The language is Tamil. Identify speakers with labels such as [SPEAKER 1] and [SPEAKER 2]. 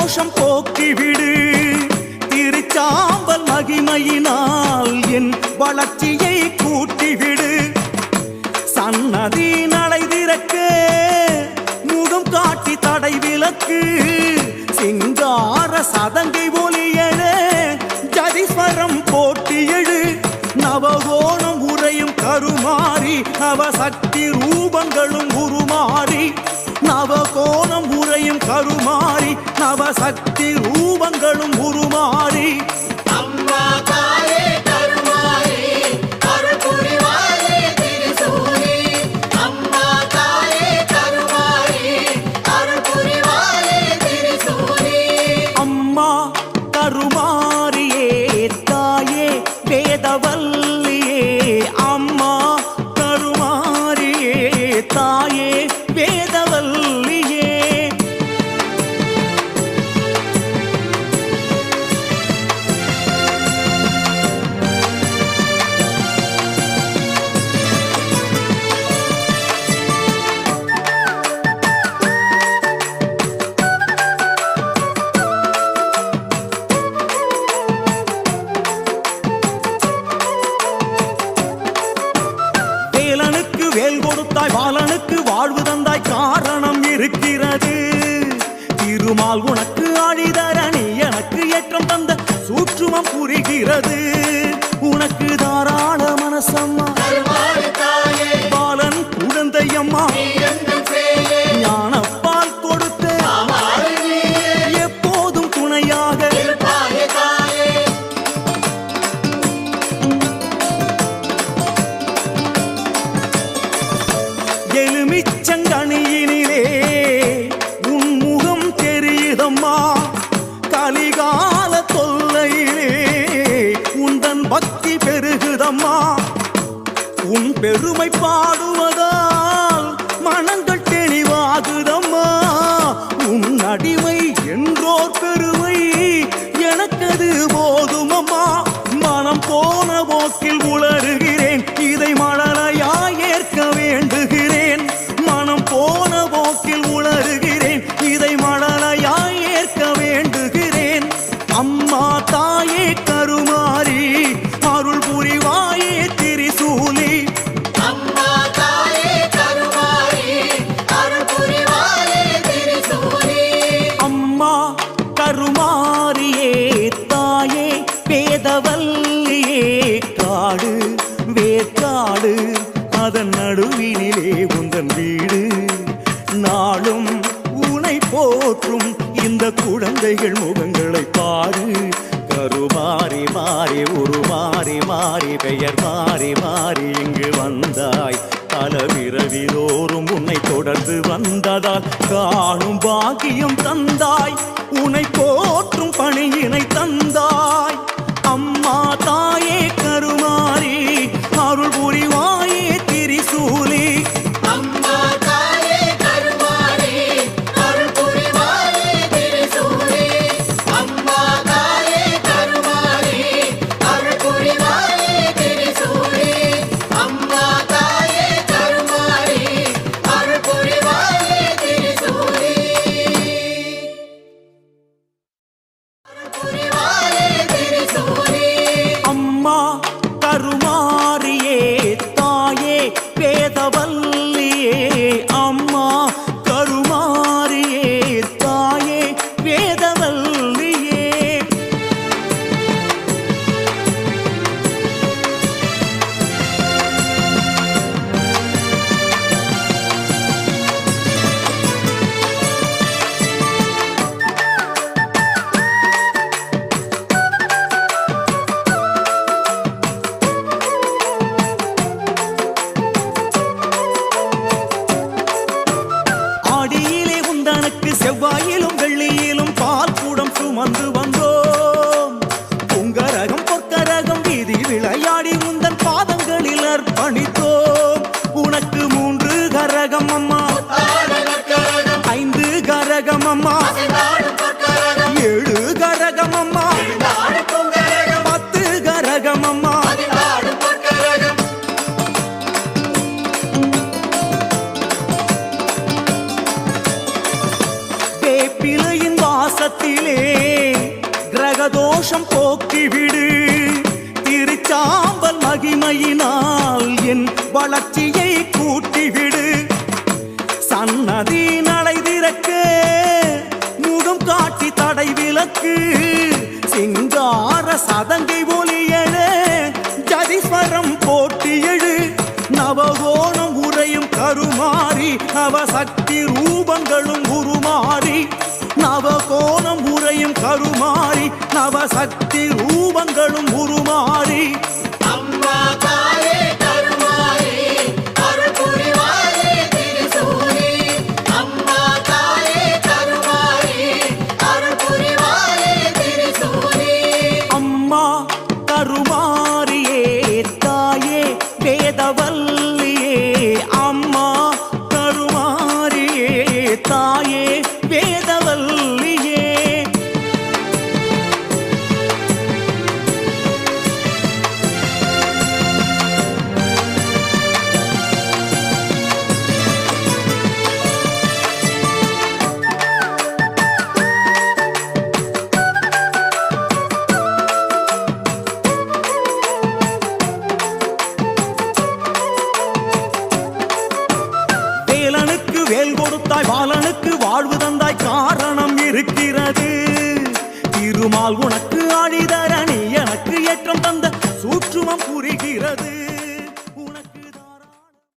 [SPEAKER 1] தோஷம் போக்கிவிடு. திருச்சாம்பல் மகிமையினால் என் வளர்ச்சியை கூட்டிவிடு. சன்னதி நடை திறக்க முகம் காட்டி தடை விலக்கு. சிங்கார சதங்கை ஒலியெழ ஜதீஸ்வரம் போட்டி எழு. நவகோணம் உரையும் கருமாறி நவசக்தி ரூபங்களும் உருமாறி. நவகோணம் உரையும் கருமாறி நவசக்தி ரூபங்களும் உருமாறி.
[SPEAKER 2] அம்மா தாயே கருமாறி அருள் புரிவாயே திரிசூலி. அம்மா தாயே கருமாறி அருள் புரிவாயே திரிசூலி.
[SPEAKER 1] அம்மா கருமாரியே தாயே வேதவல்லியே. அம்மா கருமாரியே தாயே வேதவல்லியே. வேலனுக்கு வேல் கொடுத்தாய் வாலனுக்கு வாழ்வு தந்தாய் காரணம் இருக்கிறது. திருமால் உனக்கு ஆழிதரணி எனக்கு ஏற்றம் தந்த சூற்றுமம் புரிகிறது. உனக்கு தாராள மனசம்மா பாலன் குழந்தையம்மா. ஞானப்பால் கொடுத்த எப்போதும் துணையாக எலுமிச்சங்கனியினிலே உன் முகம் தெரியுதம்மா. கலிகால தொல்லையிலே உந்தன் பக்தி பெருகுதம்மா. உன் பெருமை பாடுவதால் மனங்கள் தெளிவாகுதம்மா. உன் அடிமை என்றோர் பெருமை எனக்கது போதுமம்மா. மனம் போன போக்கில் உளறுகிறேன் இதை மழலையாய் ஏற்க வேண்டுகிறேன். மனம் போன போக்கில் உளறுகிறேன் இதை மழலையாய் ஏற்க வேண்டுகிறேன். அம்மா தாயே கருமாறி அருள் புரிவாயே திரிசூலி.
[SPEAKER 2] அம்மா தாயே கருமாறி அருள் புரிவாயே திரிசூலி.
[SPEAKER 1] அம்மா கருமாரியே தாயே வேதவல்லியே. காடு வேற்காடு அதன் நடுவினிலே உந்தன் வீடு. நாளும் உனை போற்றும் இந்த குழந்தைகள் முகங்களை பாரு. கருமாறி மாறி உருமாறி மாறி பெயர் மாறி மாறி இங்கு வந்தாய். பல பிறவிதோறும் உன்னை தொடர்ந்து வந்ததால் காணும் பாக்கியம் தந்தாய். உன்னை போற்றும் பணியினை தந்தாய். அம்மா தாயே கருமாறி அருள் புரிவாயே திரிசூலி.
[SPEAKER 2] அம்மா தாயே கருமாறி அருள் புரிவாயே திரிசூலி. அம்மா தாயே கருமாறி அருள் புரிவாயே திரிசூலி. அம்மா தாயே கருமாறி அருள் புரிவாயே திரிசூலி. புரிவாயே திரிசூலி.
[SPEAKER 1] அம்மா கருமாரியே தாயே வேதவல்லியே. அம்மா கருமாரியே தாயே வேதவல்லியே. ஆடியிலே உந்தனக்கு செவ்வாயிலும் வெள்ளியிலும் பால் கூடம் சுமந்து வந்தோம். பொங்கரகம் பொற்கரகம் வீதி விளையாடி உந்தன் பாதங்களில் அர்ப்பணித்தோம். உனக்கு 3 கரகம் அம்மா, 5 கரகம் அம்மா, 7 கரகம் அம்மா, 10 கரகம் அம்மா. வேப்பிலையின் வாச வாரத்திலே கிரகதோஷம் போக்கிவிடு திருச்சாம்பல் மகிமையினால் என் வளர்ச்சியை கூட்டிவிடு சன்னதி நடை திறக்க முகம் காட்டி தடை விலக்கு சிங்கார சதங்கை ஒலியழ ஜதிஸ்வரம் போட்டி எழு நவகோணம் உரையும் கருமாறி நவசக்தி ரூபங்களும் உருமாறி நவகோணம் உரையும் கருமாறி நவசக்தி ரூபங்களும் உருமாறி
[SPEAKER 2] அம்மா தாயே கருமாரி அருள் புரிவாயே திரிசூலி அம்மா தாயே கருமாரி அருள் புரிவாயே திரிசூலி
[SPEAKER 1] அம்மா கருமாரியே தாயே வேதவல்லியே அம்மா கருமாரியே தாயே வேதவல்லியே வேலனுக்கு வேல் கொடுத்தாய் பாலனுக்கு வாழ்வு தந்தாய் காரணம் இருக்கிறது திருமால் உனக்கு ஆழிதர நீ எனக்கு ஏற்றம் தந்த சூற்றுமம் புரிகிறது